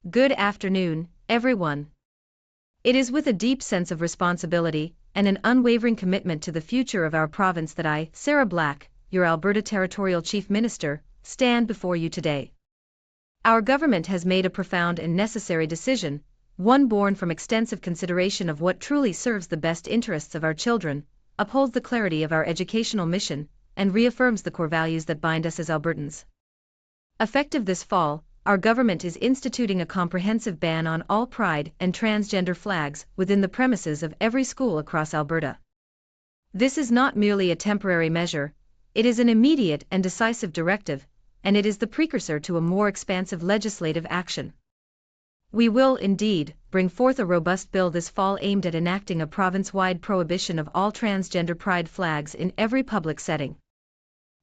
Good afternoon, everyone. It is with a deep sense of responsibility and an unwavering commitment to the future of our province that I, Sarah Black, your Alberta Territorial Chief Minister, stand before you today. Our government has made a profound and necessary decision, one born from extensive consideration of what truly serves the best interests of our children, upholds the clarity of our educational mission, and reaffirms the core values that bind us as Albertans. Effective this fall, our government is instituting a comprehensive ban on all pride and transgender flags within the premises of every school across Alberta. This is not merely a temporary measure, it is an immediate and decisive directive, and it is the precursor to a more expansive legislative action. We will, indeed, bring forth a robust bill this fall aimed at enacting a province-wide prohibition of all transgender pride flags in every public setting.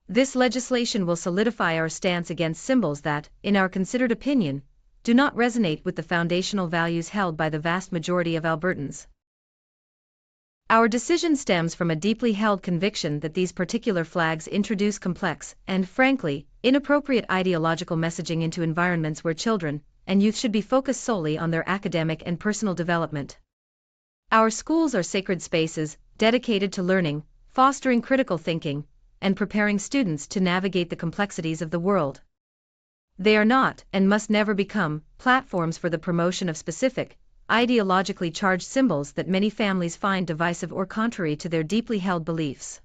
This legislation will solidify our stance against symbols that, in our considered opinion, do not resonate with the foundational values held by the vast majority of Albertans. Our decision stems from a deeply held conviction that these particular flags introduce complex and, frankly, inappropriate ideological messaging into environments where children and youth should be focused solely on their academic and personal development. Our schools are sacred spaces, dedicated to learning, fostering critical thinking, and preparing students to navigate the complexities of the world. They are not, and must never become, platforms for the promotion of specific, ideologically charged symbols that many families find divisive or contrary to their deeply held beliefs.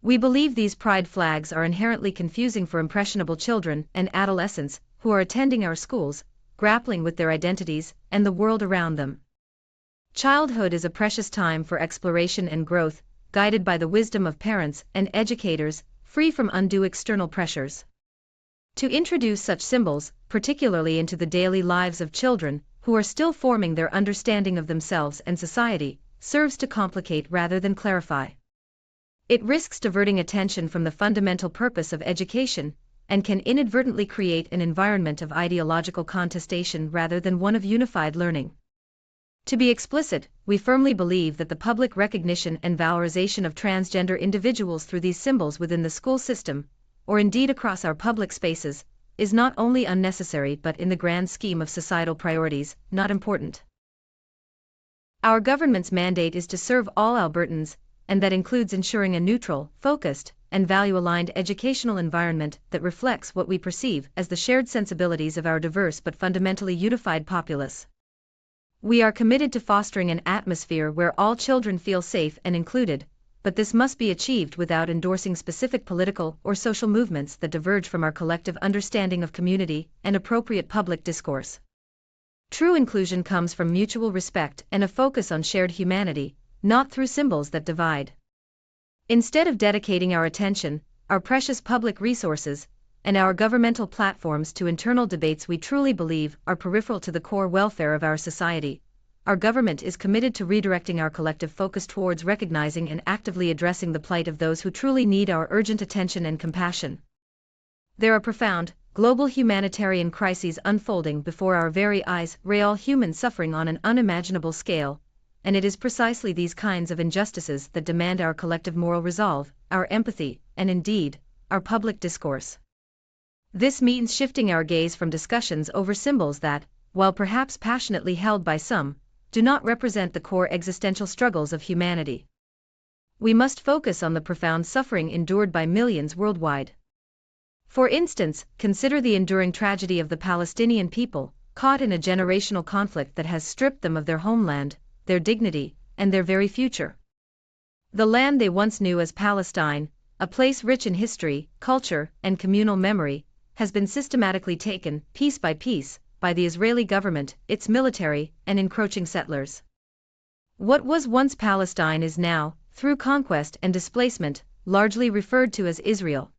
We believe these pride flags are inherently confusing for impressionable children and adolescents who are attending our schools, grappling with their identities and the world around them. Childhood is a precious time for exploration and growth, guided by the wisdom of parents and educators, free from undue external pressures. To introduce such symbols, particularly into the daily lives of children, who are still forming their understanding of themselves and society, serves to complicate rather than clarify. It risks diverting attention from the fundamental purpose of education, and can inadvertently create an environment of ideological contestation rather than one of unified learning. To be explicit, we firmly believe that the public recognition and valorization of transgender individuals through these symbols within the school system, or indeed across our public spaces, is not only unnecessary but in the grand scheme of societal priorities, not important. Our government's mandate is to serve all Albertans, and that includes ensuring a neutral, focused, and value-aligned educational environment that reflects what we perceive as the shared sensibilities of our diverse but fundamentally unified populace. We are committed to fostering an atmosphere where all children feel safe and included, but this must be achieved without endorsing specific political or social movements that diverge from our collective understanding of community and appropriate public discourse. True inclusion comes from mutual respect and a focus on shared humanity, not through symbols that divide. Instead of dedicating our attention, our precious public resources, and our governmental platforms to internal debates we truly believe are peripheral to the core welfare of our society, our government is committed to redirecting our collective focus towards recognizing and actively addressing the plight of those who truly need our urgent attention and compassion. There are profound, global humanitarian crises unfolding before our very eyes, real human suffering on an unimaginable scale, and it is precisely these kinds of injustices that demand our collective moral resolve, our empathy, and indeed, our public discourse. This means shifting our gaze from discussions over symbols that, while perhaps passionately held by some, do not represent the core existential struggles of humanity. We must focus on the profound suffering endured by millions worldwide. For instance, consider the enduring tragedy of the Palestinian people, caught in a generational conflict that has stripped them of their homeland, their dignity, and their very future. The land they once knew as Palestine, a place rich in history, culture, and communal memory, has been systematically taken, piece by piece, by the Israeli government, its military, and encroaching settlers. What was once Palestine is now, through conquest and displacement, largely referred to as Israel.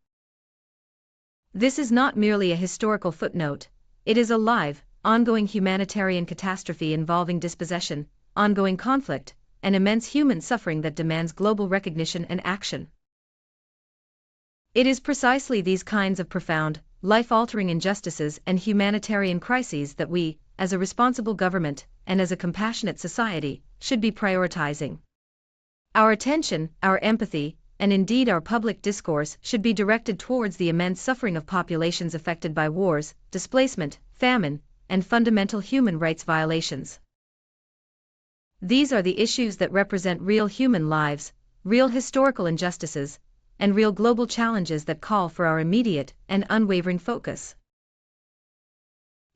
This is not merely a historical footnote, it is a live, ongoing humanitarian catastrophe involving dispossession, ongoing conflict, and immense human suffering that demands global recognition and action. It is precisely these kinds of profound, life-altering injustices and humanitarian crises that we, as a responsible government, and as a compassionate society, should be prioritizing. Our attention, our empathy, and indeed our public discourse should be directed towards the immense suffering of populations affected by wars, displacement, famine, and fundamental human rights violations. These are the issues that represent real human lives, real historical injustices, and real global challenges that call for our immediate and unwavering focus.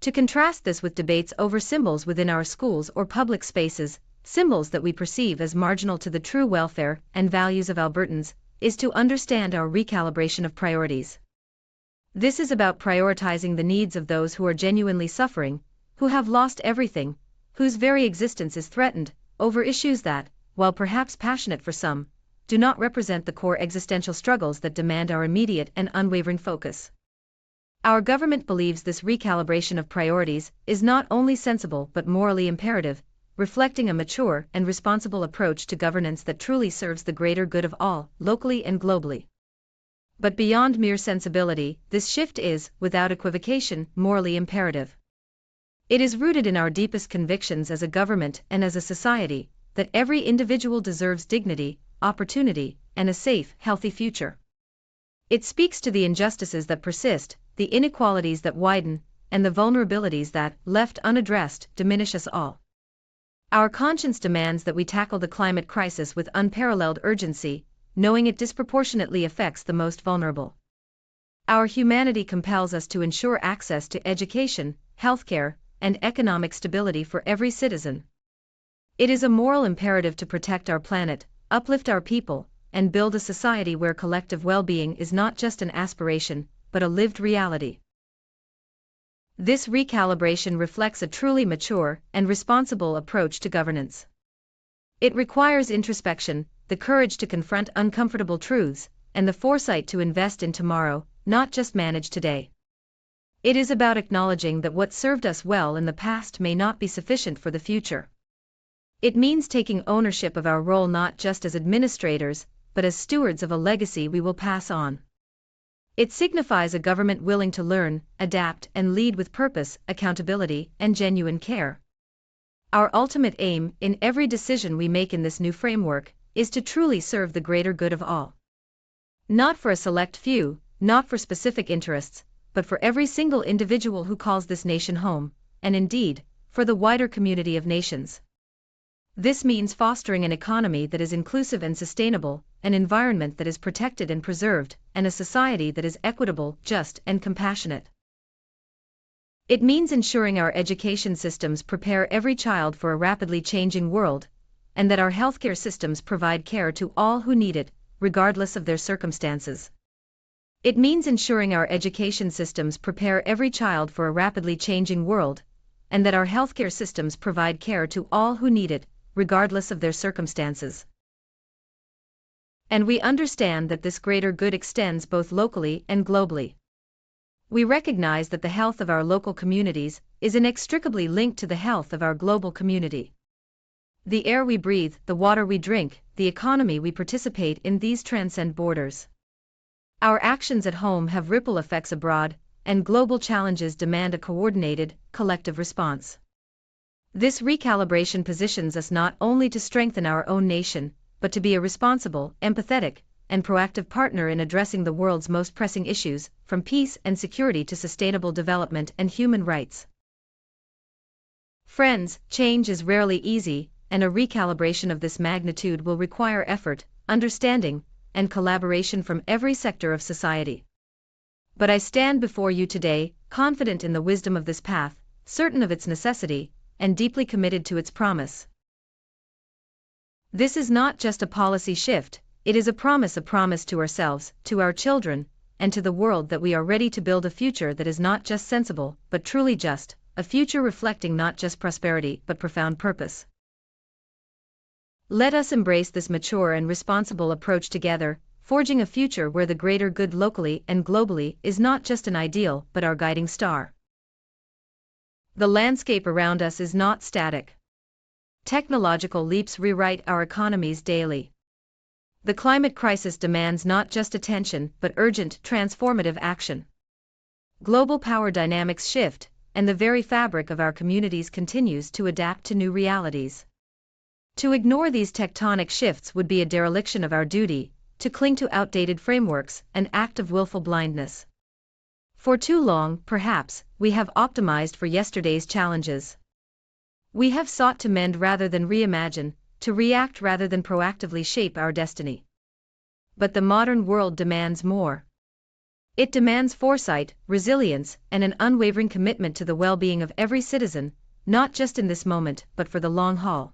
To contrast this with debates over symbols within our schools or public spaces, symbols that we perceive as marginal to the true welfare and values of Albertans, is to understand our recalibration of priorities. This is about prioritizing the needs of those who are genuinely suffering, who have lost everything, whose very existence is threatened, over issues that, while perhaps passionate for some, do not represent the core existential struggles that demand our immediate and unwavering focus. Our government believes this recalibration of priorities is not only sensible but morally imperative, reflecting a mature and responsible approach to governance that truly serves the greater good of all, locally and globally. But beyond mere sensibility, this shift is, without equivocation, morally imperative. It is rooted in our deepest convictions as a government and as a society, that every individual deserves dignity, opportunity, and a safe, healthy future. It speaks to the injustices that persist, the inequalities that widen, and the vulnerabilities that, left unaddressed, diminish us all. Our conscience demands that we tackle the climate crisis with unparalleled urgency, knowing it disproportionately affects the most vulnerable. Our humanity compels us to ensure access to education, healthcare, and economic stability for every citizen. It is a moral imperative to protect our planet, uplift our people, and build a society where collective well-being is not just an aspiration, but a lived reality. This recalibration reflects a truly mature and responsible approach to governance. It requires introspection, the courage to confront uncomfortable truths, and the foresight to invest in tomorrow, not just manage today. It is about acknowledging that what served us well in the past may not be sufficient for the future. It means taking ownership of our role not just as administrators, but as stewards of a legacy we will pass on. It signifies a government willing to learn, adapt, and lead with purpose, accountability, and genuine care. Our ultimate aim, in every decision we make in this new framework, is to truly serve the greater good of all. Not for a select few, not for specific interests, but for every single individual who calls this nation home, and indeed, for the wider community of nations. This means fostering an economy that is inclusive and sustainable, an environment that is protected and preserved, and a society that is equitable, just, and compassionate. It means ensuring our education systems prepare every child for a rapidly changing world, and that our healthcare systems provide care to all who need it, regardless of their circumstances. It means ensuring our education systems prepare every child for a rapidly changing world, and that our healthcare systems provide care to all who need it, regardless of their circumstances. And we understand that this greater good extends both locally and globally. We recognize that the health of our local communities is inextricably linked to the health of our global community. The air we breathe, the water we drink, the economy we participate in, these transcend borders. Our actions at home have ripple effects abroad, and global challenges demand a coordinated, collective response. This recalibration positions us not only to strengthen our own nation, but to be a responsible, empathetic, and proactive partner in addressing the world's most pressing issues, from peace and security to sustainable development and human rights. Friends, change is rarely easy, and a recalibration of this magnitude will require effort, understanding, and collaboration from every sector of society. But I stand before you today, confident in the wisdom of this path, certain of its necessity, and deeply committed to its promise. This is not just a policy shift, it is a promise to ourselves, to our children, and to the world that we are ready to build a future that is not just sensible, but truly just, a future reflecting not just prosperity but profound purpose. Let us embrace this mature and responsible approach together, forging a future where the greater good locally and globally is not just an ideal but our guiding star. The landscape around us is not static. Technological leaps rewrite our economies daily. The climate crisis demands not just attention but urgent, transformative action. Global power dynamics shift, and the very fabric of our communities continues to adapt to new realities. To ignore these tectonic shifts would be a dereliction of our duty, to cling to outdated frameworks, an act of willful blindness. For too long, perhaps, we have optimized for yesterday's challenges. We have sought to mend rather than reimagine, to react rather than proactively shape our destiny. But the modern world demands more. It demands foresight, resilience, and an unwavering commitment to the well-being of every citizen, not just in this moment, but for the long haul.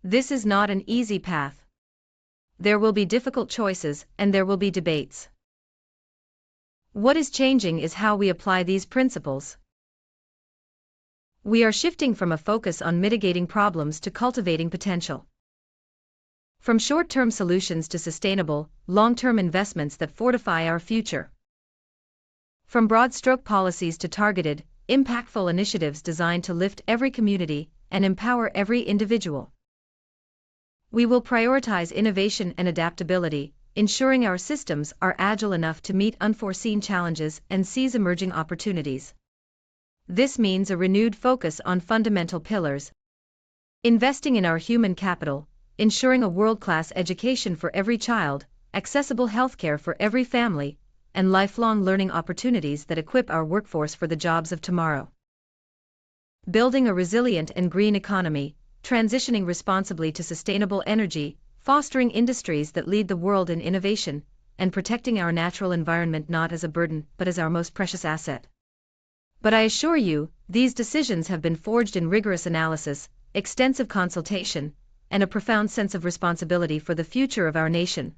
This is not an easy path. There will be difficult choices, and there will be debates. What is changing is how we apply these principles. We are shifting from a focus on mitigating problems to cultivating potential. From short-term solutions to sustainable, long-term investments that fortify our future. From broad-stroke policies to targeted, impactful initiatives designed to lift every community and empower every individual. We will prioritize innovation and adaptability, ensuring our systems are agile enough to meet unforeseen challenges and seize emerging opportunities. This means a renewed focus on fundamental pillars. Investing in our human capital, ensuring a world-class education for every child, accessible healthcare for every family, and lifelong learning opportunities that equip our workforce for the jobs of tomorrow. Building a resilient and green economy, transitioning responsibly to sustainable energy, fostering industries that lead the world in innovation, and protecting our natural environment not as a burden but as our most precious asset. But I assure you, these decisions have been forged in rigorous analysis, extensive consultation, and a profound sense of responsibility for the future of our nation.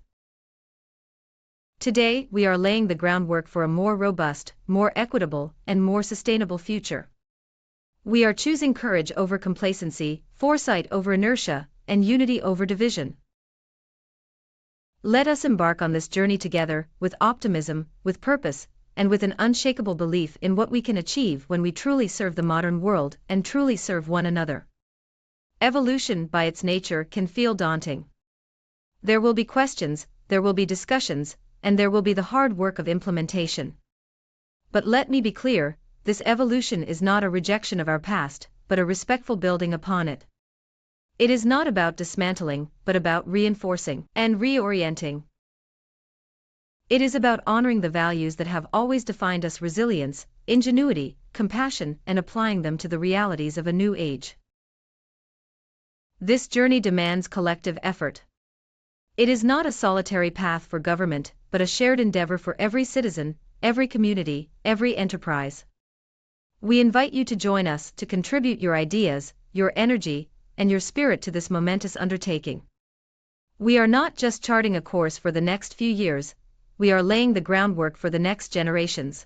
Today, we are laying the groundwork for a more robust, more equitable, and more sustainable future. We are choosing courage over complacency, foresight over inertia, and unity over division. Let us embark on this journey together, with optimism, with purpose, and with an unshakable belief in what we can achieve when we truly serve the modern world and truly serve one another. Evolution, by its nature, can feel daunting. There will be questions, there will be discussions, and there will be the hard work of implementation. But let me be clear, this evolution is not a rejection of our past, but a respectful building upon it. It is not about dismantling, but about reinforcing and reorienting. It is about honoring the values that have always defined us: resilience, ingenuity, compassion, and applying them to the realities of a new age. This journey demands collective effort. It is not a solitary path for government, but a shared endeavor for every citizen, every community, every enterprise. We invite you to join us, to contribute your ideas, your energy, and your spirit to this momentous undertaking. We are not just charting a course for the next few years, we are laying the groundwork for the next generations.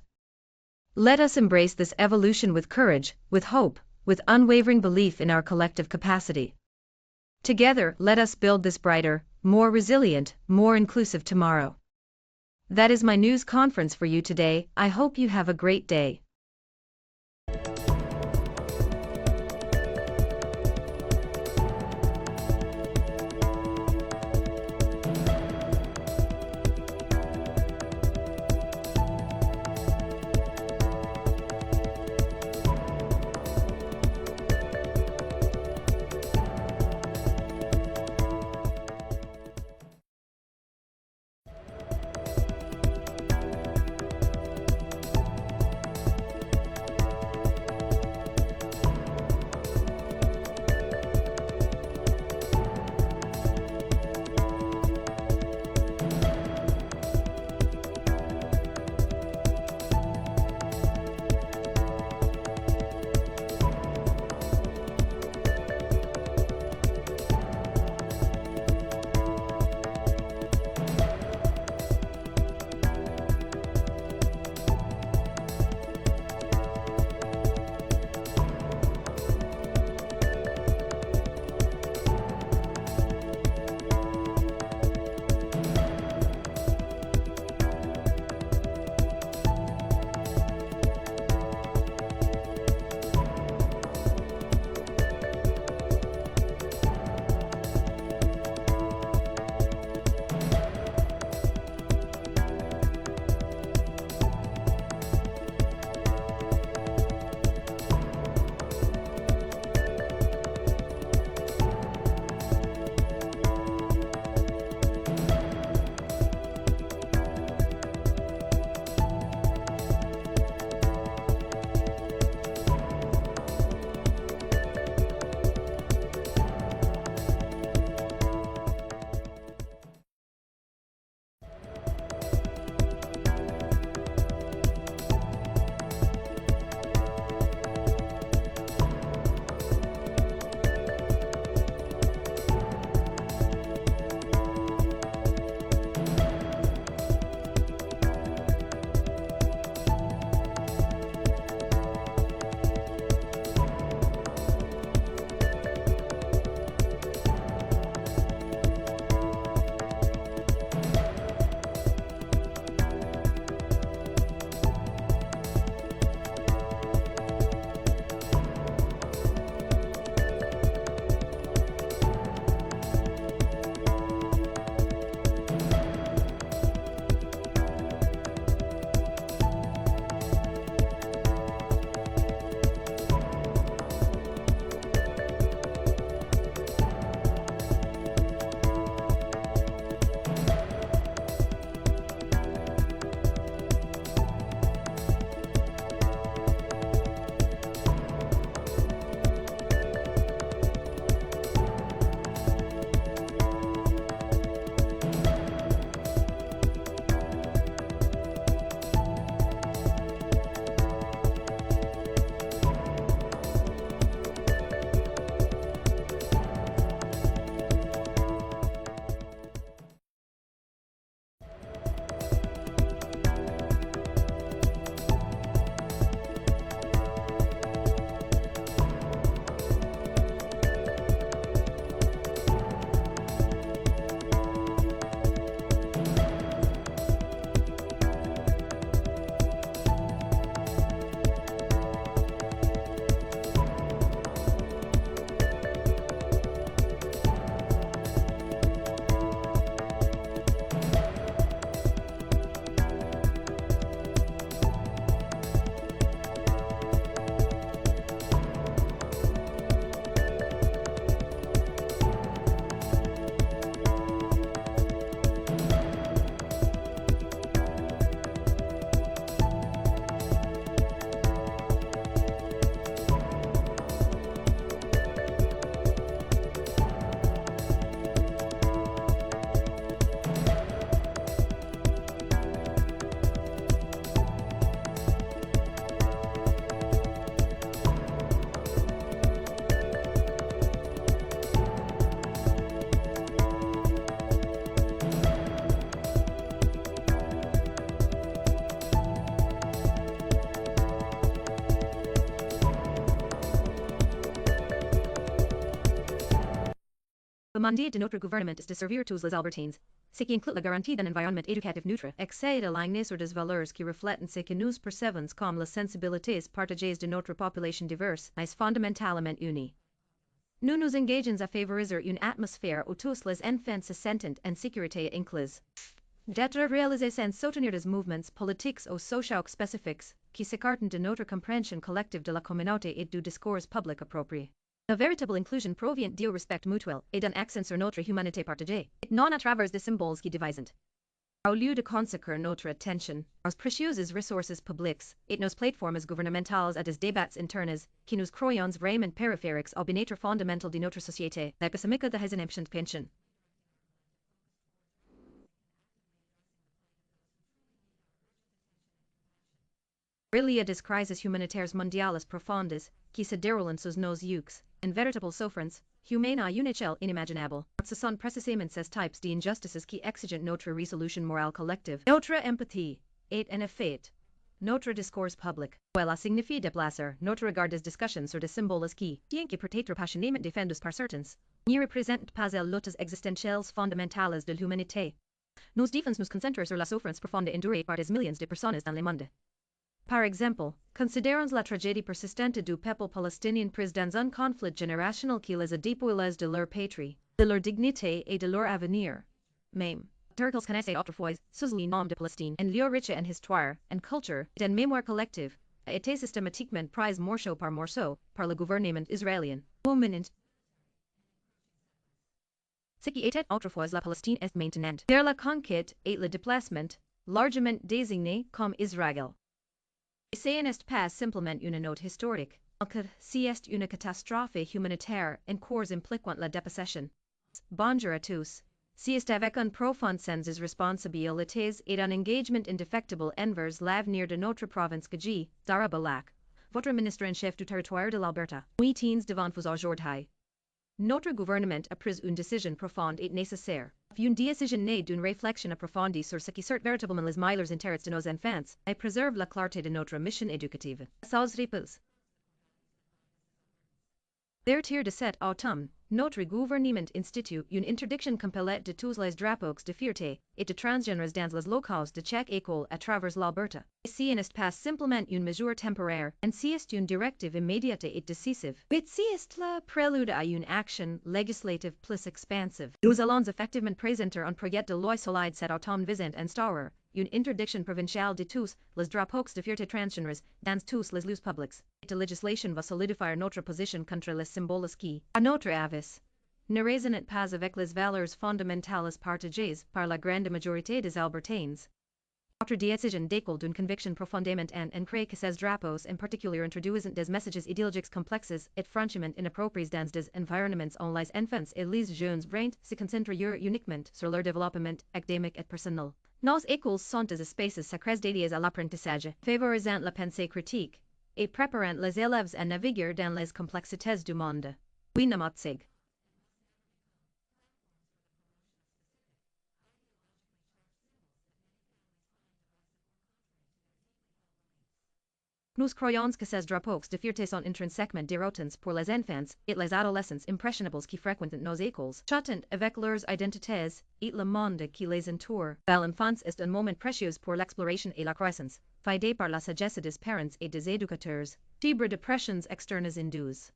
Let us embrace this evolution with courage, with hope, with unwavering belief in our collective capacity. Together, let us build this brighter, more resilient, more inclusive tomorrow. That is my news conference for you today. I hope you have a great day. Le mandat de notre gouvernement est de servir tous les Albertains, ce qui inclut la garantie d'un environnement éducatif neutre, accès à l'ingénierie sur des valeurs qui reflètent ce que nous percevons comme les sensibilités partagées de notre population diverse, mais fondamentalement unie. Nous nous engageons à favoriser une atmosphère où tous les enfants se sentent en sécurité et inclus. D'être réalisés sans soutenir des mouvements politiques ou sociaux spécifiques qui s'écartent de notre compréhension collective de la communauté et du discours public approprié. La véritable inclusion provient du respect mutuel et d'un accent sur notre humanité partagée, et non à travers des symboles qui divisent. Au lieu de consacrer notre attention aux précieuses ressources publiques et nos plateformes gouvernementales à des débats internes qui nous croyons vraiment périphériques au bien-être fondamental de notre société, la casamica de hesitation pension. Il y a des crises humanitaires mondiales profondes qui se déroulent sous nos yeux, une véritable souffrance humaine à une échelle inimaginable. Ce sont précisément ces types d'injustices qui exigent notre résolution morale collective, notre empathie, et en effet, notre discours public. Cela signifie déplacer notre regard des discussions sur des symboles qui, bien que peut-être passionnément défendus par certains, ne représentent pas les luttes existentielles fondamentales de l'humanité. Nous devons nous concentrer sur la souffrance profonde endurée par des millions de personnes dans le monde. Par exemple, considérons la tragédie persistante du peuple palestinien pris dans un conflit générationnel qui les a dépouillés de leur patrie, de leur dignité et de leur avenir. Même, Turkles connaissaient autrefois, sous le nom de Palestine, en lieu riche en histoire, en culture, et en mémoire collective, a été systématiquement prise morceau par le gouvernement israélien. Ce qui était autrefois la Palestine est maintenant, der la conquête et le déplacement, largement désigné comme Israël. Ce n'est pas simplement une note historique, que c'est une catastrophe humanitaire en cours impliquant la dépossession. Bonjour à tous. C'est avec un profond sens des responsabilités et un engagement indéfectible envers l'avenir de notre province que J. Dara Balak, votre ministre en chef du territoire de l'Alberta, oui teens devant vous aujourd'hui. Notre gouvernement a pris une décision profonde et nécessaire. Une décision née d'une réflexion approfondie sur ce qui sert véritablement les meilleurs intérêts de nos enfants et préserve la clarté de notre mission éducative. Sans repos. Partir de cet automne, notre gouvernement institue une interdiction complète de tous les drapeaux de fierté et de transgenres dans les locaux de chaque école à travers l'Alberta. Ce n'est pas simplement une mesure temporaire, and c'est une directive immédiate et décisive. Mais c'est le prélude à une action législative plus expansive. Nous allons effectivement présenter un projet de loi solide cet automne visant à instaurer une interdiction provinciale de tous les drapeaux de fierté transgenres dans tous les lieux publics. Cette législation va solidifier notre position contre les symboles qui, à notre avis, ne résonnent pas avec les valeurs fondamentales partagées par la grande majorité des Albertains. Notre décision découle d'une conviction profondément ancrée que ces drapeaux en particulier introduisent des messages idéologiques complexes et franchement inappropriés dans des environnements où les enfants et les jeunes vont se concentrer uniquement sur leur développement académique et personnel. Nos écoles sont des espaces sacrés dédiés à l'apprentissage, favorisant la pensée critique, et préparant les élèves à naviguer dans les complexités du monde. Oui, namatsig. Nous croyons que ces drapeaux de fierté sont intrinsèquement dérotants pour les enfants et les adolescents impressionnables qui fréquentent nos écoles, chantant avec leurs identités et le monde qui les entoure. L'enfance est un moment précieux pour l'exploration et la croissance, guidé par la sagesse des parents et des éducateurs, libre de pressions externes indues.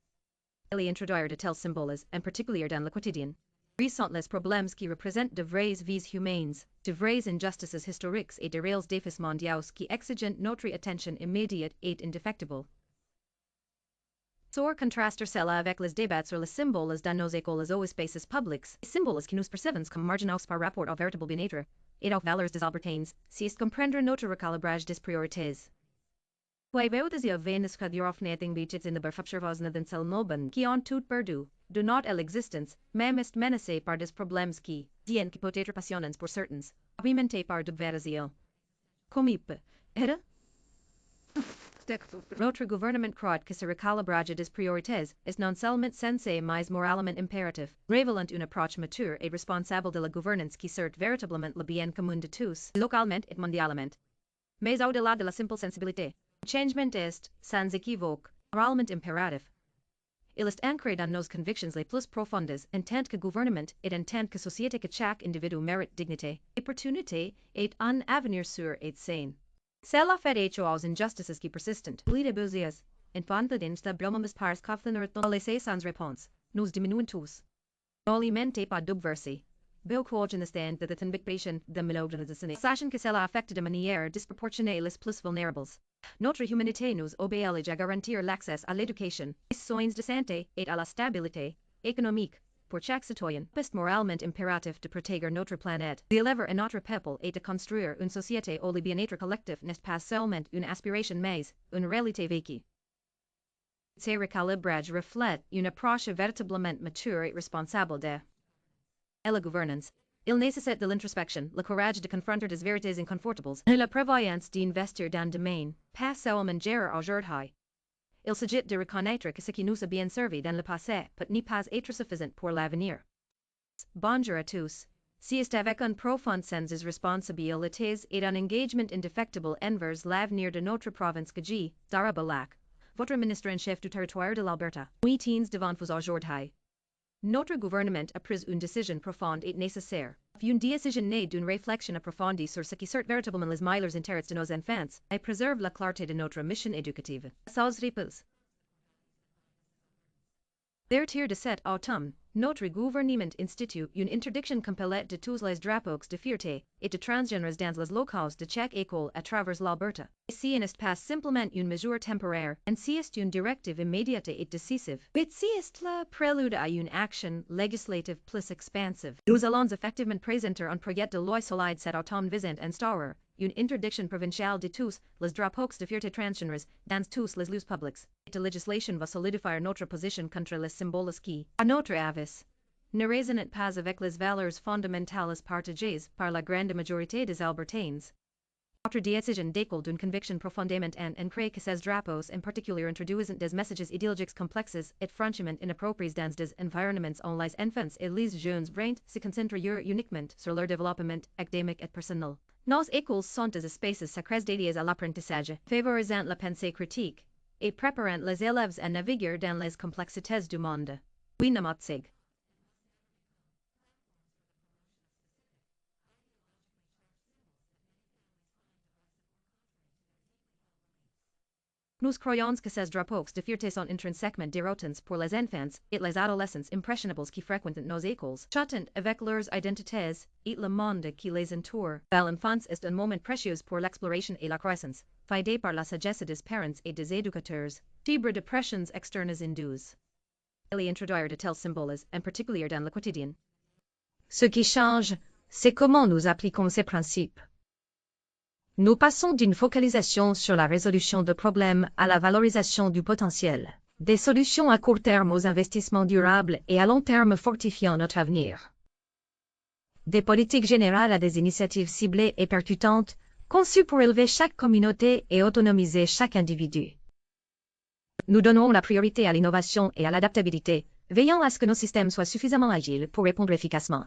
Il y introduire de tels symboles, en particulier dans le quotidien, ressentent les problèmes qui représentent de vraies vies humaines, de vraies injustices historiques et de réels défis mondiaux qui exigent notre attention immédiate et indéfectible. Sur contraster cela avec les débats sur les symboles dans nos écoles ou espaces publics, les symboles que nous percevons comme marginaux par rapport au véritable bien-être et aux valeurs des Albertains, c'est comprendre notre recalibrage des priorités. Pouvez-vous venus que d'orfnating beaches in the berfapshervos na den selmoben qui ont tout perdu, de not l'existence, même est menacé par des problèmes qui, dien que peut-être passionnants pour certains, augmenté par de verazio. Comme era? Notre gouvernement croit que ce recalibrage des priorités est non seulement sensé mais moralement impératif, révélant une approche mature et responsable de la gouvernance qui sert véritablement le bien commun de tous, localement et mondialement. Mais au-delà de la simple sensibilité, le changement est, sans équivoque, moralement impératif. il est ancré dans nos convictions les plus profondes en tant que gouvernement et en tant que société que chaque individu mérite dignité, opportunité et un avenir sûr et sain. Cela fait écho aux injustices qui persistent. Les abusiers, infantadins de bromames pars koflener dans laisser sans réponse, nous diminuent tous. Noliment pas d'ubversi. Bill Quogen stand de la conviction de milogénisation. Sachant que cela affecte de manière disproportionnée les plus vulnérables. Notre humanité nous oblige à garantir l'accès à l'éducation, aux soins de santé et à la stabilité économique. Pour chaque citoyen, c'est moralement impératif de protéger notre planète, d'élever à notre peuple et de construire une société où le bien-être collectif n'est pas seulement une aspiration mais une réalité vécue. Ce recalibrage reflète une approche véritablement mature et responsable de la gouvernance. Il nécessite de l'introspection, le courage de confronter des vérités inconfortables, et la prévoyance d'investir dans domaine, pas seulement gérer aujourd'hui. Il s'agit de reconnaître que ce qui nous a bien servi dans le passé peut n'y pas être suffisant pour l'avenir. Bonjour à tous. Si est avec un profond sens de responsabilités et un engagement indéfectible envers l'avenir de notre province que J. Dara Balak, votre ministre en chef du territoire de l'Alberta, nous tiens devant vous aujourd'hui. Notre gouvernement a pris une décision profonde et nécessaire. Une décision née d'une réflexion approfondie sur ce qui sert véritablement les meilleurs intérêts de nos enfants et préserve la clarté de notre mission éducative. Sans repos. Dertir de cet automne, notre gouvernement institue une interdiction complète de tous les drapeaux de fierté et de transgenders dans les locaux de chaque école à travers l'Alberta. Si n'est pas simplement une mesure temporaire, and si est une directive immédiate et décisive, mais si est la prélude à une action législative plus expansive. Nous allons effectivement présenter un projet de loi solide cet automne visant à instaurer une interdiction provinciale de tous les drapeaux de fierté transgenders dans tous les lieux publics. Cette législation va solidifier notre position contre les symboles qui, à notre avis, ne résonnent pas avec les valeurs fondamentales partagées par la grande majorité des Albertains. Notre décision découle d'une conviction profondément ancrée que ces drapeaux en particulier introduisent des messages idéologiques complexes et franchement inappropriés dans des environnements où les enfants et les jeunes vont se concentrer uniquement sur leur développement académique et personnel. Nos écoles sont des espaces sacrés dédiés à l'apprentissage, favorisant la pensée critique, et préparant les élèves à naviguer dans les complexités du monde. Oui, namatsig. Nous croyons que ces drapeaux de fierté sont intrinsèquement dérotants pour les enfants et les adolescents impressionnables qui fréquentent nos écoles, chantant avec leurs identités et le monde qui les entoure. L'enfance est un moment précieux pour l'exploration et la croissance, guidé par la sagesse des parents et des éducateurs, libre de pressions externes indues. Il y introduire de tels symboles, en particulier dans le quotidien. Ce qui change, c'est comment nous appliquons ces principes. Nous passons d'une focalisation sur la résolution de problèmes à la valorisation du potentiel, des solutions à court terme aux investissements durables et à long terme fortifiant notre avenir. Des politiques générales à des initiatives ciblées et percutantes, conçues pour élever chaque communauté et autonomiser chaque individu. Nous donnons la priorité à l'innovation et à l'adaptabilité, veillant à ce que nos systèmes soient suffisamment agiles pour répondre efficacement